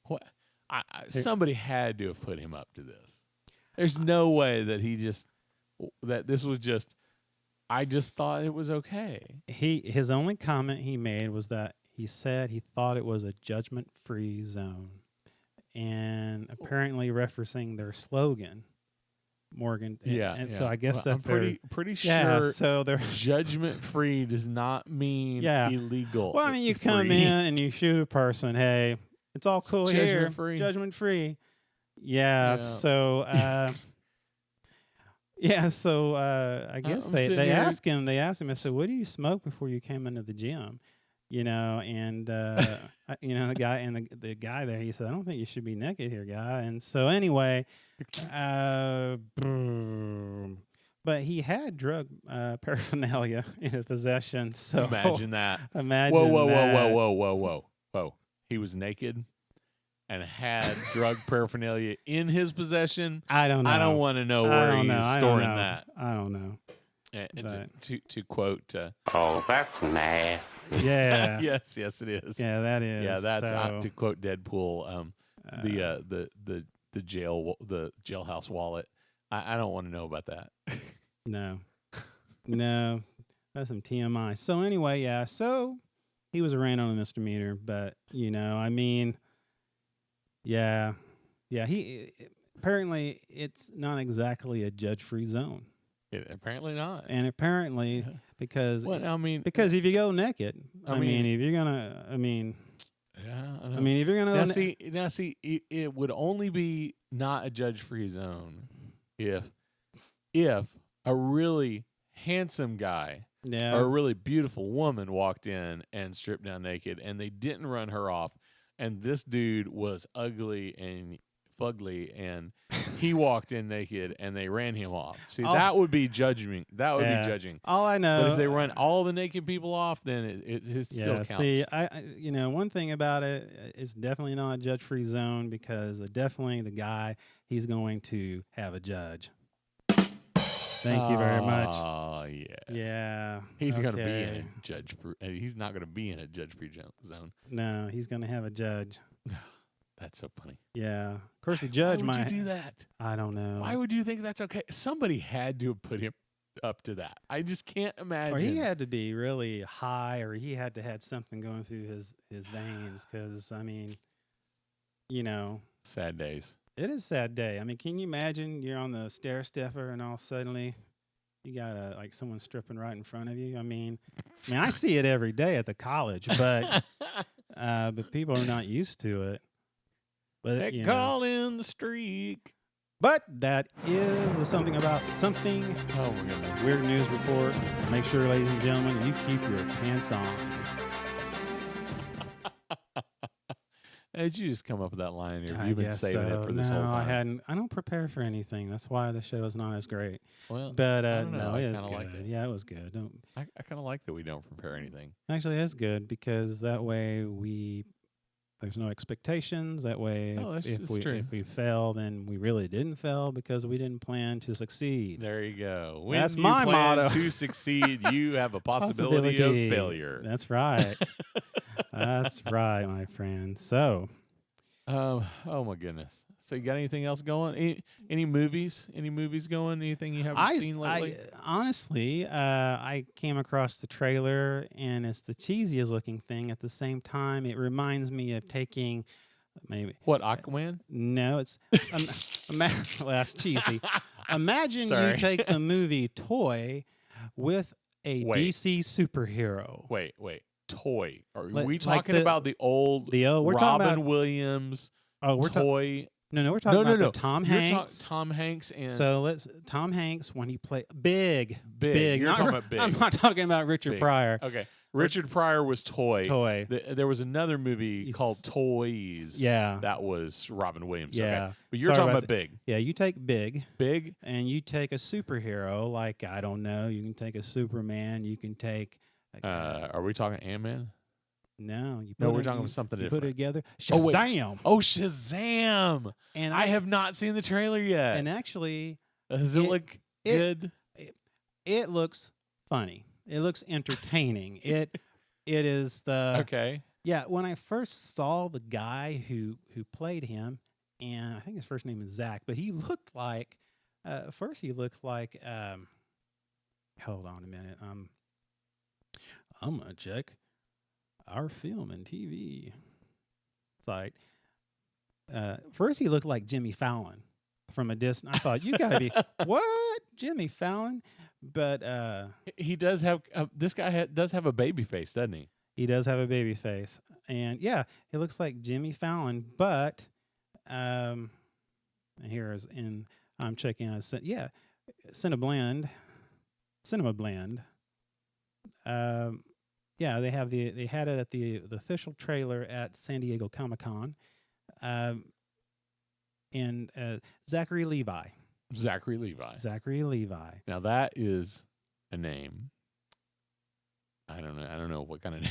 what? Somebody had to have put him up to this. There's no way that this was just. I just thought it was okay. His only comment he made was that he said he thought it was a judgment-free zone, and apparently referencing their slogan, Morgan. So I guess I'm pretty sure. Yeah, so they're judgment-free does not mean illegal. Well, I mean, you come in and you shoot a person. Hey, it's all cool here. Judgment-free. Yeah. So. Yeah, so I guess they asked him. I said, "What do you smoke before you came into the gym?" And the guy there, he said, "I don't think you should be naked here, guy." And so anyway, but he had drug paraphernalia in his possession. So imagine that. Whoa! He was naked and had drug paraphernalia in his possession. I don't know. I don't want to know where he's storing that. I don't know. To quote. Oh, that's nasty. Yeah. yes, it is. Yeah, that is. Yeah, that's to quote Deadpool. The jailhouse wallet. I don't want to know about that. No, that's some TMI. So anyway, yeah. So he was arraigned on a misdemeanor, but I mean. Yeah. He apparently it's not exactly a judge-free zone. Apparently not. And apparently because if you go naked, if you're gonna, if you're gonna see, it would only be not a judge-free zone if a really handsome guy or a really beautiful woman walked in and stripped down naked, and they didn't run her off. And this dude was ugly and fugly, and he walked in naked, and they ran him off. See, that would be judging. That would be judging. All I know, but if they run all the naked people off, then it still counts. See, one thing about it, it's definitely not a judge-free zone because definitely the guy, he's going to have a judge. Thank you very much. Oh yeah. Yeah. He's going to be in a judge-free. He's not going to be in a judge-free zone. No, he's going to have a judge. That's so funny. Yeah. Of course, the judge might. Why would you do that? I don't know. Why would you think that's okay? Somebody had to have put him. up to that. I just can't imagine. Or he had to be really high, or he had to had something going through his veins. Because I mean, you know, Sad days. it is a sad day. I mean, can you imagine you're on the stair stepper and all suddenly you got like someone stripping right in front of you? I mean, I see it every day at the college, but people are not used to it. But They you call in the streak. But that is something about something. Oh my goodness. Weird news report. Make sure, ladies and gentlemen, you keep your pants on. Did you just come up with that line? Or I you've been guess saving so. it for this no, whole time? I hadn't. I don't prepare for anything. That's why the show is not as great. Well, But I don't know. no, I it is kinda good. like it. Yeah, it was good. I kind of like that we don't prepare anything. Actually, it's good because that way there's no expectations. That way, Oh, that's if true. we fail, then we really didn't fail because we didn't plan to succeed. There you go. When That's you my plan motto. to succeed, you have a possibility of failure. That's right. That's right, my friend. So, Oh my goodness. So you got anything else going? Any movies? Any movies going? Anything you haven't seen lately? Honestly, I came across the trailer, and it's the cheesiest looking thing. At the same time, it reminds me of taking maybe What, Aquaman? no, it's well, that's cheesy. Imagine Sorry. you take the movie Toy with a Wait. DC superhero. Wait. Toy. Are Like- we like talking about the old we're Robin talking about Williams we're talking toy? no, we're talking about no. the Tom You're Hanks. Tom Hanks and So Tom Hanks when he played big. Big. You're Not talking Ri- about Big. I'm not talking about Richard Big. Pryor. Okay. Richard Pryor was Toy. Toy. There was another movie He's- called Toys. Yeah. That was Robin Williams. Yeah. Okay. But you're Sorry talking about about Big. Yeah, you take Big Big? and you take a superhero like I don't know. You can take a Superman. You can take. Are we talking Ant-Man? No, you. No, put we're it- talking you- about something you put it different. together. Oh, wait. Shazam! Oh, Shazam! And I have not seen the trailer yet. And actually, Does it look it- good? it looks funny. It looks entertaining. It is the Okay. Yeah, when I first saw the guy who played him, and I think his first name is Zach, but he looked like first he looked like hold on a minute. I'm gonna check our film and TV site. First he looked like Jimmy Fallon from a distance. I thought, you gotta be what? Jimmy Fallon? But He does have this guy does have a baby face, doesn't he? he does have a baby face. And yeah, he looks like Jimmy Fallon, but and here is in I'm checking out Cinema Blend. Yeah, they had it at the official trailer at San Diego Comic-Con. And Zachary Levi. Zachary Levi. Zachary Levi. Now that is a name. I don't know what kind of name.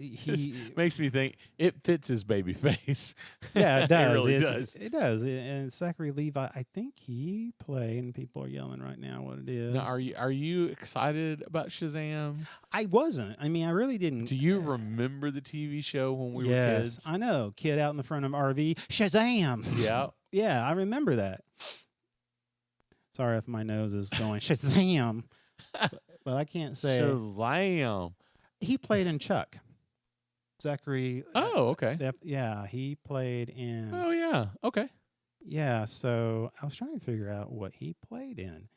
He Makes me think it fits his baby face. Yeah, it does. It really It's- does. It does. And Zachary Levi, I think he played, and people are yelling right now what it is. Now, are you excited about Shazam? I wasn't. I mean, I really didn't. Do you remember the TV show when we were yes, kids? I know. Kid out in the front of an RV. Shazam! Yeah. Yeah, I remember that. Sorry if my nose is going Shazam. But I can't say. Shazam. He played in Chuck. Zachary. Oh, okay. Yeah, he played in. Oh, yeah. Okay. Yeah, so I was trying to figure out what he played in.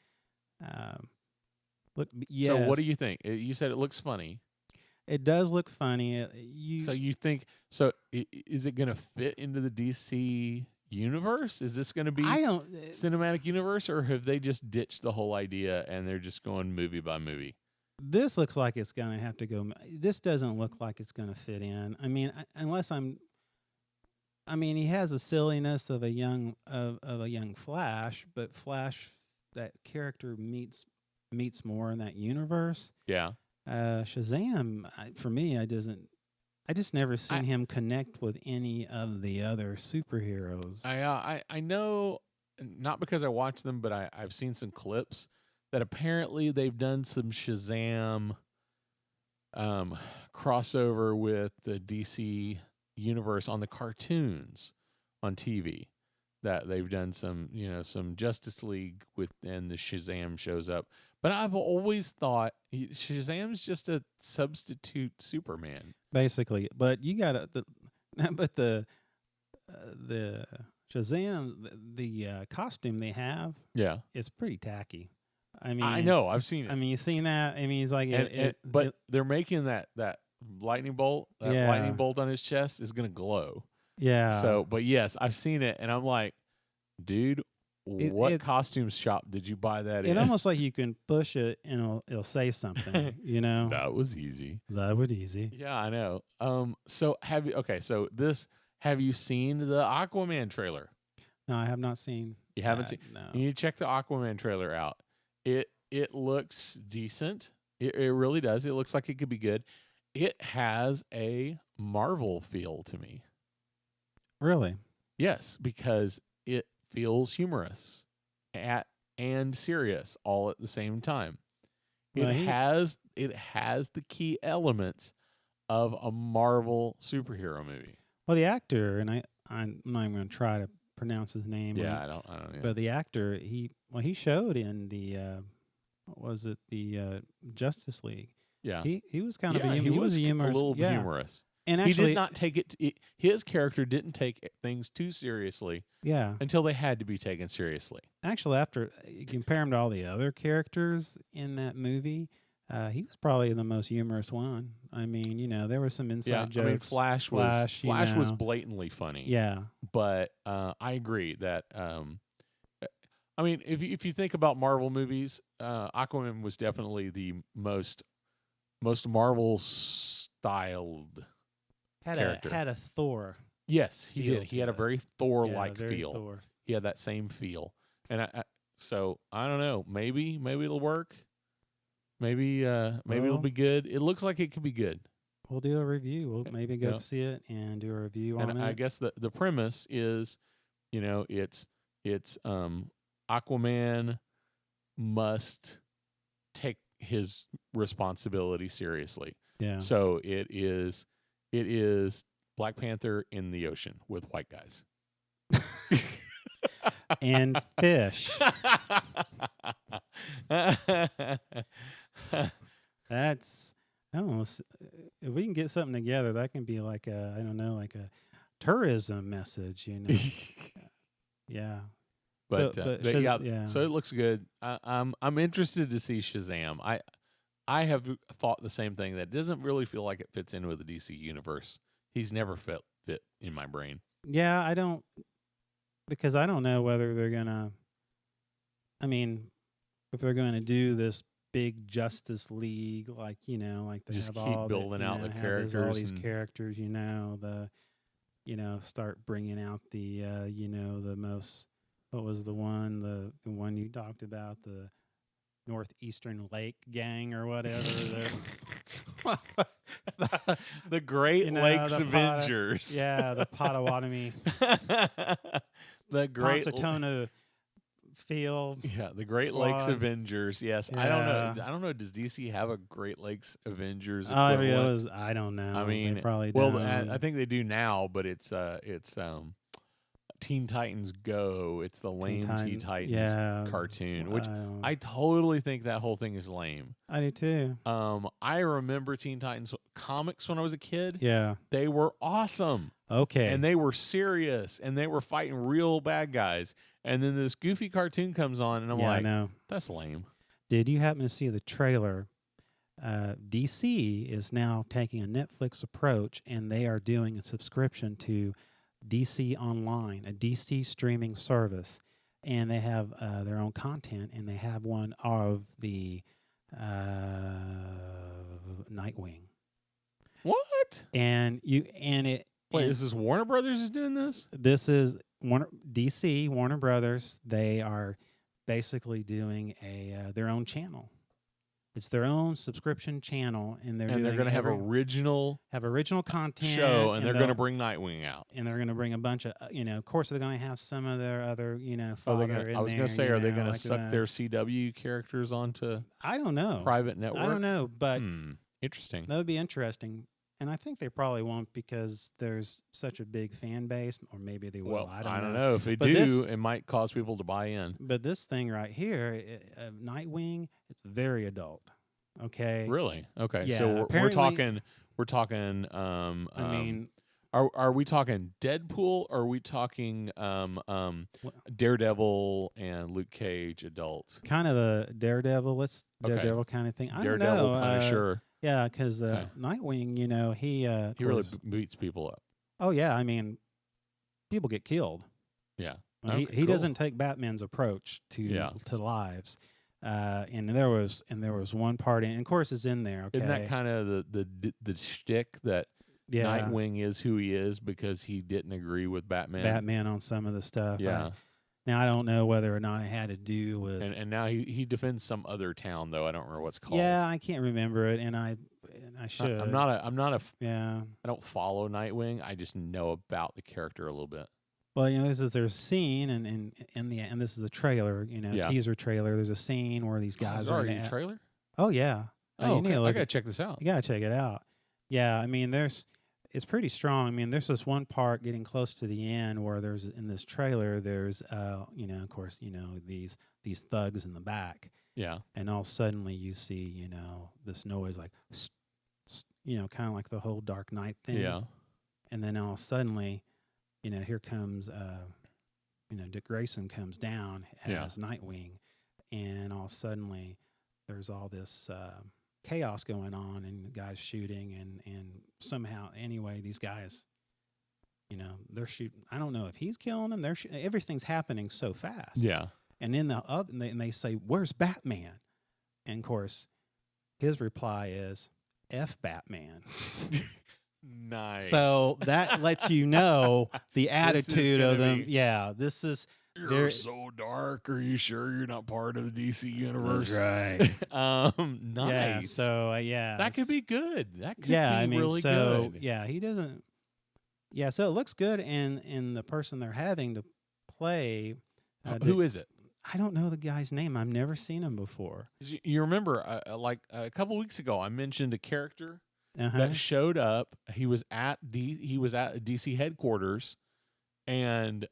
Look, yes, So what do you think? You said it looks funny. It does look funny. So you think is it going to fit into the DC universe? Is this going to be I don't. cinematic universe, or have they just ditched the whole idea and they're just going movie by movie? This looks like it's going to have to go. This doesn't look like it's going to fit in. I mean, unless I'm. I mean, he has the silliness of a young Flash, but Flash, that character meets more in that universe. Yeah. Shazam, for me, I just never seen him connect with any of the other superheroes. I know, not because I watch them, but I've seen some clips that apparently they've done some Shazam crossover with the DC universe on the cartoons on TV. that they've done some, some Justice League and the Shazam shows up. But I've always thought Shazam's just a substitute Superman. Basically, but you got the Shazam, the costume they have, Yeah, is pretty tacky. I mean, I know. I've seen it. I mean, you've seen that. I mean, it's like, but they're making that lightning bolt, lightning bolt on his chest is going to glow. yeah. So, but yes, I've seen it, and I'm like, dude, what it's- costume shop did you buy that in? It almost like you can push it and it'll say something. You know, That was easy. that would easy. Yeah, I know. So have you seen the Aquaman trailer? No, I have not seen. You haven't that, seen. No. You need to check the Aquaman trailer out. It looks decent. It really does. It looks like it could be good. It has a Marvel feel to me. Really? Yes, because it feels humorous and serious all at the same time. Well, It has the key elements of a Marvel superhero movie. Well, the actor, and I'm not even going to try to pronounce his name. Yeah, I don't. Yeah. But the actor, he showed in the what was it, the Justice League. Yeah, He was kind of yeah, he was a humorous, little yeah. humorous. And He actually, did not take it. His character didn't take things too seriously yeah. until they had to be taken seriously. Actually, after you compare him to all the other characters in that movie, he was probably the most humorous one. I mean, there were some inside jokes. I mean, Flash was Flash, blatantly funny. Yeah. But I agree that I mean, if you think about Marvel movies, Aquaman was definitely the most Marvel styled character. Had a Thor. Yes, he feel did. He to had a it. very Thor-like very feel. Thor. He had that same feel, and so I don't know. Maybe it'll work. Maybe it'll Well, be good. It looks like it could be good. We'll do a review. We'll maybe go Yeah. see it and do a review on And it. I guess the premise is, it's Aquaman must take his responsibility seriously. Yeah. So it is Black Panther in the ocean with white guys. And fish. That's almost, if we can get something together, that can be like like a tourism message, Yeah. But Shaz- yeah, so it looks good. I'm interested to see Shazam. I have thought the same thing, that it doesn't really feel like it fits in with the DC universe. He's never fit in my brain. Yeah, I don't, because I don't know whether they're gonna. I mean, if they're going to do this big Justice League, like like they Just have keep all building out the all characters these and- characters, start bringing out the the most. What was the one you talked about, the Northeastern Lake Gang or whatever? The Great Lakes the Avengers. Yeah, the Potawatomi, The Great Pontona Field. Yeah, the Great Lakes Squad. Avengers. Yes, Yeah. I don't know. Does DC have a Great Lakes Avengers? Oh, equivalent? I don't know. I mean, they probably well, don't. I think they do now, but it's Teen Titans Go. It's the lame Teen Titans cartoon, which I totally think that whole thing is lame. I do too. I remember Teen Titans comics when I was a kid. Yeah. They were awesome. Okay. And they were serious, and they were fighting real bad guys. And then this goofy cartoon comes on, and I'm I like, know. that's lame. Did you happen to see the trailer? DC is now taking a Netflix approach, and they are doing a subscription to DC Online, a DC streaming service, and they have their own content, and they have one of the Nightwing. What? Wait, is this Warner Brothers is doing this? This is Warner Brothers. They are basically doing their own channel. It's their own subscription channel, and they're going to have original content show, and they're going to bring Nightwing out. And they're going to bring a bunch of, of course, they're going to have some of their other, fodder I was going to say, are they going to suck their CW characters onto I don't know. private network? I don't know, but Interesting. that would be interesting. and I think they probably won't because there's such a big fan base, or maybe they will. Well, I don't know. know. If they But do, it might cause people to buy in. But this thing right here, Nightwing, it's very adult. Okay. Really? Okay. Yeah, So we're apparently- talking. I mean, are we talking Deadpool? Or are we talking Daredevil and Luke Cage adults? kind of a Daredevil, Okay. Daredevil kind of thing. I Daredevil, don't know. Punisher. Yeah, because Okay. Nightwing, he He really beats people up. Oh yeah, I mean, people get killed. Yeah. He Okay, he cool. doesn't take Batman's approach to lives. And there was one part, and of course it's in there. Okay, Isn't that kind of the shtick that yeah, Nightwing is who he is because he didn't agree with Batman? Batman on some of the stuff. Yeah. Now I don't know whether or not it had to do with. And now he defends some other town though. I don't remember what's called. Yeah, I can't remember it, and I should. I'm not a. Yeah. I don't follow Nightwing. I just know about the character a little bit. Well, this is their scene, and this is the trailer. Yeah. Teaser trailer. There's a scene where these guys Is are. already a trailer. Oh yeah. Oh, you need okay. to I look gotta at- check this out. You gotta check it out. Yeah, I mean, it's pretty strong. I mean, there's this one part getting close to the end where there's in this trailer, there's of course, these thugs in the back, Yeah. and all suddenly you see, this noise like, kind of like the whole Dark Knight thing. Yeah. And then all suddenly, here comes, Dick Grayson comes down as Yeah. Nightwing, and all suddenly there's all this chaos going on, and the guys shooting, and somehow, anyway, these guys, they're shooting. I don't know if he's killing them. Everything's happening so fast. Yeah. And in the and they say, "Where's Batman?" And of course, his reply is, "F Batman." Nice. So that lets you know the This is attitude of gonna them. be- Yeah, this is You're There- so dark. Are you sure you're not part of the DC universe? right. Nice. Yeah, so yeah, that could be good. That could yeah. be I mean, really so good. yeah, he doesn't. Yeah, so it looks good, and the person they're having to play. Who is it? I don't know the guy's name. I've never seen him before. 'Cause you remember, like a couple weeks ago, I mentioned a character Uh-huh. that showed up. He was at DC headquarters, and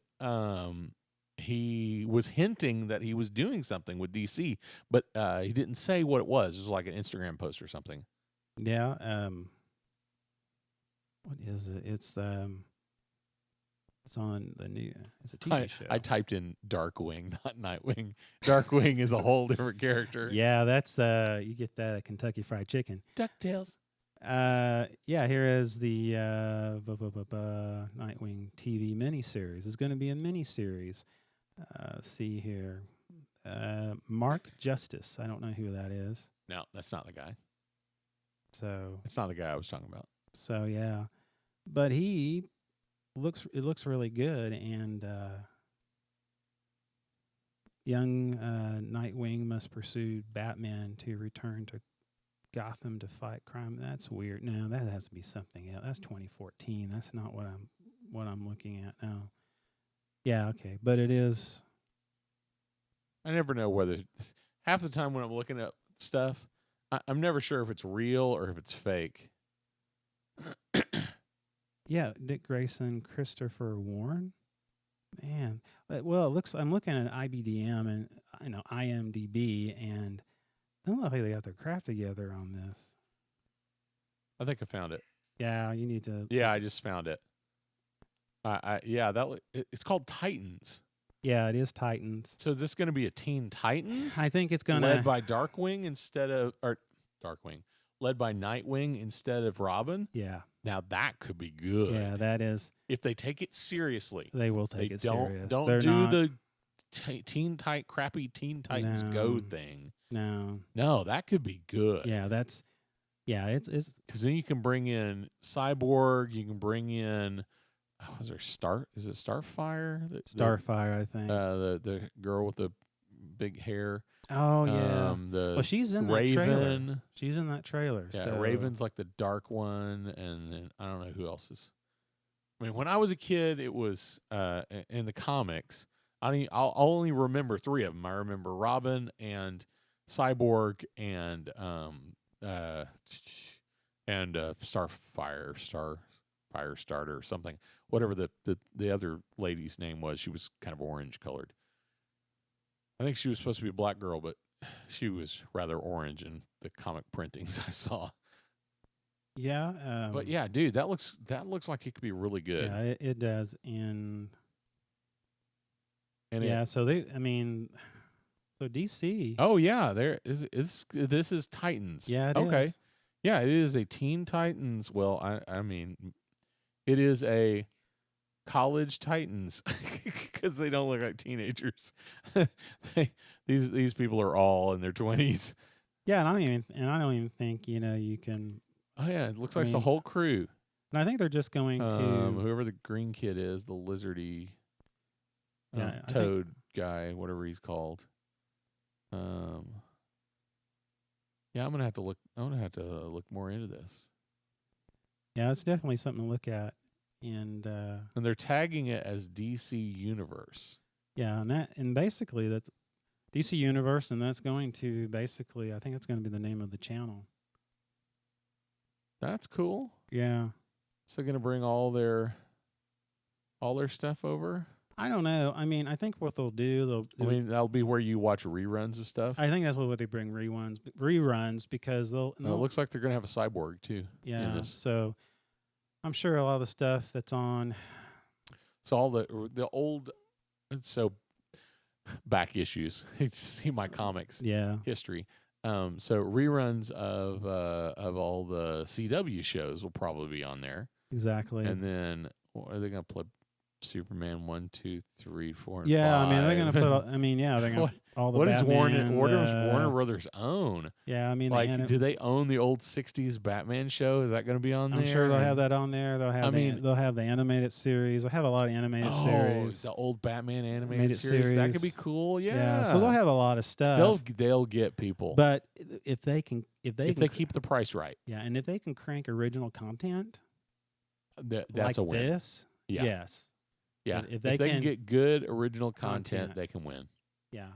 he was hinting that he was doing something with DC, but he didn't say what it was. It was like an Instagram post or something. Yeah. What is it? It's on the new. It's a TV show. I typed in Darkwing, not Nightwing. Darkwing is a whole different character. Yeah, that's you get that at Kentucky Fried Chicken. DuckTales. Yeah, here is the Nightwing TV miniseries. It's going to be a miniseries. See here, Mark Justice. I don't know who that is. No, that's not the guy. So It's not the guy I was talking about. yeah, but it looks really good, and young Nightwing must pursue Batman to return to Gotham to fight crime. That's weird. No, that has to be something else. That's 2014. That's not what I'm looking at now. Yeah, okay, but it is. I never know whether half the time when I'm looking up stuff, I'm never sure if it's real or if it's fake. Yeah, Dick Grayson, Christopher Warren. Man, well, it looks. I'm looking at IBDM and IMDb, and I don't know how they got their crap together on this. I think I found it. Yeah, you need to. Yeah, I just found it. It's called Titans. Yeah, it is Titans. So is this going to be a Teen Titans? I think it's gonna. led by Darkwing led by Nightwing instead of Robin. Yeah, Now that could be good. yeah, that is. If they take it seriously. They will take it don't serious. don't They're do not, the crappy Teen Titans Go No. thing. No. No, that could be good. Yeah, that's. Yeah, it's. Because then you can bring in Cyborg. You can bring in. Oh, is it Starfire? Starfire, I think. The girl with the big hair. Oh yeah. The Well, she's in that trailer. Raven. She's in that trailer. Yeah, so. Raven's like the dark one, and then I don't know who else is. I mean, when I was a kid, it was in the comics. I'll only remember three of them. I remember Robin and Cyborg and and Firestarter or something. Whatever the other lady's name was, she was kind of orange colored. I think she was supposed to be a black girl, but she was rather orange in the comic printings I saw. Yeah. But yeah, dude, that looks like it could be really good. Yeah, it does. And And yeah, so so DC. oh yeah, this is Titans. Yeah, it okay. is. Yeah, it is a Teen Titans. Well, I mean, it is a college Titans because they don't look like teenagers. These people are all in their 20s. Yeah, and I don't even think you can. Oh yeah, it looks like the whole crew. And I think they're just going to whoever the green kid is, the lizardy toad guy, whatever he's called. Yeah, I'm gonna have to look. I'm gonna have to look more into this. Yeah, it's definitely something to look at, and they're tagging it as DC Universe. Yeah, and basically that's DC Universe, and that's going to basically, I think it's going to be the name of the channel. That's cool. Yeah. So they're gonna bring all their stuff over. I don't know. I mean, I think what they'll do, that'll be where you watch reruns of stuff. I think that's what they bring reruns because they'll. It looks like they're gonna have a cyborg too. Yeah. So I'm sure a lot of the stuff that's on. So all the old, back issues. You see my comics. Yeah. History. So reruns of all the CW shows will probably be on there. Exactly. And then are they gonna play Superman 1, 2, 3, 4, and 5? I mean they're gonna put. They're gonna all the. What Batman, is Warner Brothers own? Yeah, I mean, do they own the old '60s Batman show? Is that going to be on there? I'm sure they'll have that on there. They'll have. They'll have the animated series. They'll have a lot of animated series. The old Batman animated series. That could be cool. Yeah. So they'll have a lot of stuff. They'll get people. But if they keep the price right. Yeah, and if they can crank original content, that's like a win. This. Yeah. Yes. Yeah, if they can get good original content, they can win. Yeah.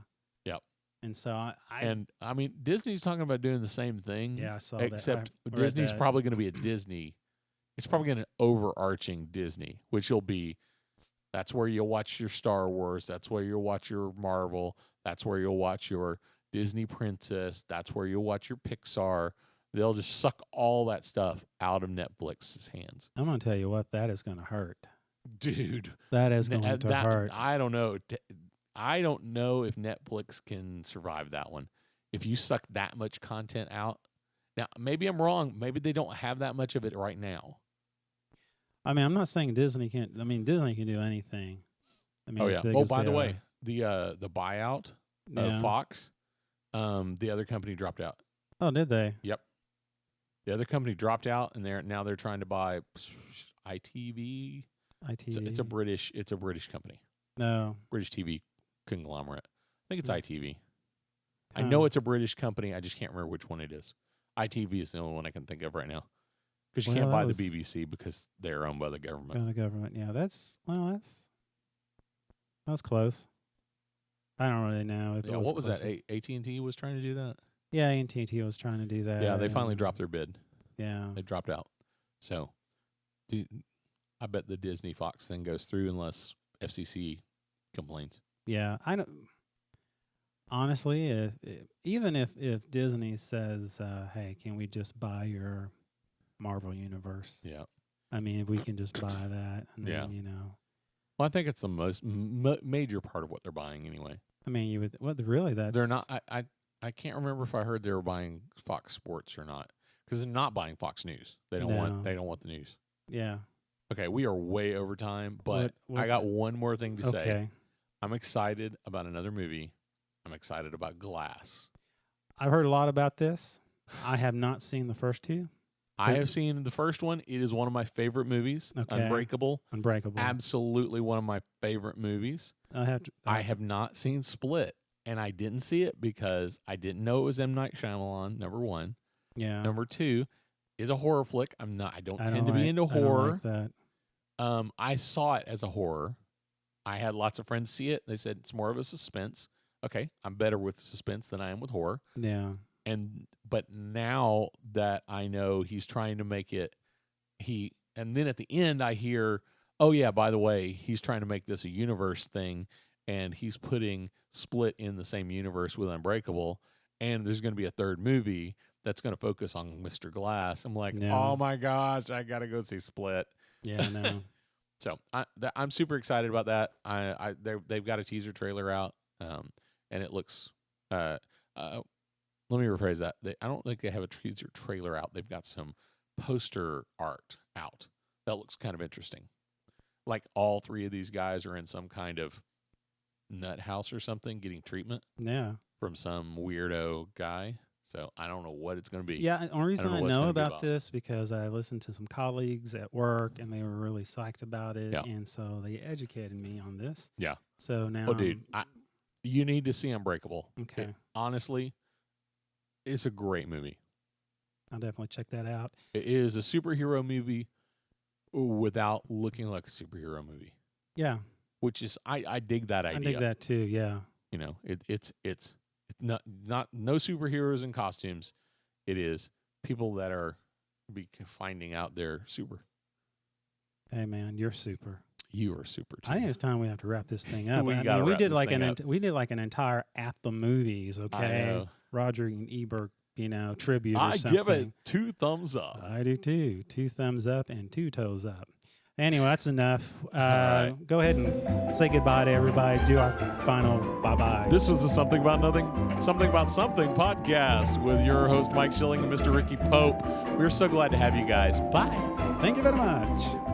Yep. And so Disney's talking about doing the same thing. Yeah, I saw that. Except Disney's probably going to be a Disney. It's probably going to overarching Disney, which will be, that's where you'll watch your Star Wars. That's where you'll watch your Marvel. That's where you'll watch your Disney Princess. That's where you'll watch your Pixar. They'll just suck all that stuff out of Netflix's hands. I'm going to tell you what, that is going to hurt. Dude, that is going to hurt. I don't know. I don't know if Netflix can survive that one. If you suck that much content out. Now, maybe I'm wrong. Maybe they don't have that much of it right now. I mean, I'm not saying Disney can't. I mean, Disney can do anything. I mean, by the way, the buyout of Fox, the other company dropped out. Oh, did they? Yep. The other company dropped out, and they're trying to buy ITV. It's a British company. No. British TV conglomerate. I think it's ITV. I know it's a British company. I just can't remember which one it is. ITV is the only one I can think of right now. Because you can't buy the BBC because they're owned by the government. By the government, yeah. That's close. I don't really know. If what was that? AT&T was trying to do that? Yeah, AT&T was trying to do that. Yeah, they finally dropped their bid. Yeah. They dropped out. So, I bet the Disney Fox thing goes through unless FCC complains. Yeah, I don't. Honestly, even if Disney says, "Hey, can we just buy your Marvel universe?" Yeah. I mean, if we can just buy that, and then, Well, I think it's the most major part of what they're buying anyway. I mean, you would. What really? That's they're not. I can't remember if I heard they were buying Fox Sports or not, because they're not buying Fox News. They don't want. They don't want the news. Yeah. Okay, we are way over time, but I got one more thing to say. I'm excited about another movie. I'm excited about Glass. I've heard a lot about this. I have not seen the first two. I have seen the first one. It is one of my favorite movies. Okay. Unbreakable. Absolutely one of my favorite movies. I have not seen Split, and I didn't see it because I didn't know it was M. Night Shyamalan, number one. Yeah. Number two is a horror flick. I don't tend to be into horror. I don't like that. I saw it as a horror. I had lots of friends see it. They said it's more of a suspense. Okay, I'm better with suspense than I am with horror. Yeah. But now that I know he's trying to make it, and then at the end I hear, oh yeah, by the way, he's trying to make this a universe thing, and he's putting Split in the same universe with Unbreakable, and there's going to be a third movie that's going to focus on Mr. Glass. I'm like, oh my gosh, I got to go see Split. Yeah, I know. So I'm super excited about that. They've got a teaser trailer out, and it looks. Let me rephrase that. I don't think they have a teaser trailer out. They've got some poster art out that looks kind of interesting. Like all three of these guys are in some kind of nut house or something, getting treatment. Yeah. From some weirdo guy. So I don't know what it's going to be. Yeah, the only reason I know know about this because I listened to some colleagues at work and they were really psyched about it, and so they educated me on this. Yeah. So now, oh, dude, you need to see Unbreakable. Okay. Honestly, it's a great movie. I'll definitely check that out. It is a superhero movie without looking like a superhero movie. Yeah. Which is I dig that idea. I dig that too. Yeah. You know, it's not no superheroes in costumes. It is people that are finding out they're super. Hey man, you're super. You are super too. I think it's time we have to wrap this thing up. we did like an entire At the Movies. Okay, Roger and Ebert, tribute. Or something. Give it 2 thumbs up. I do too. 2 thumbs up and 2 toes up. Anyway, that's enough. Right. Go ahead and say goodbye to everybody. Do our final bye-bye. This was the Something About Something podcast with your host, Mike Schilling and Mr. Ricky Pope. We're so glad to have you guys. Bye. Thank you very much.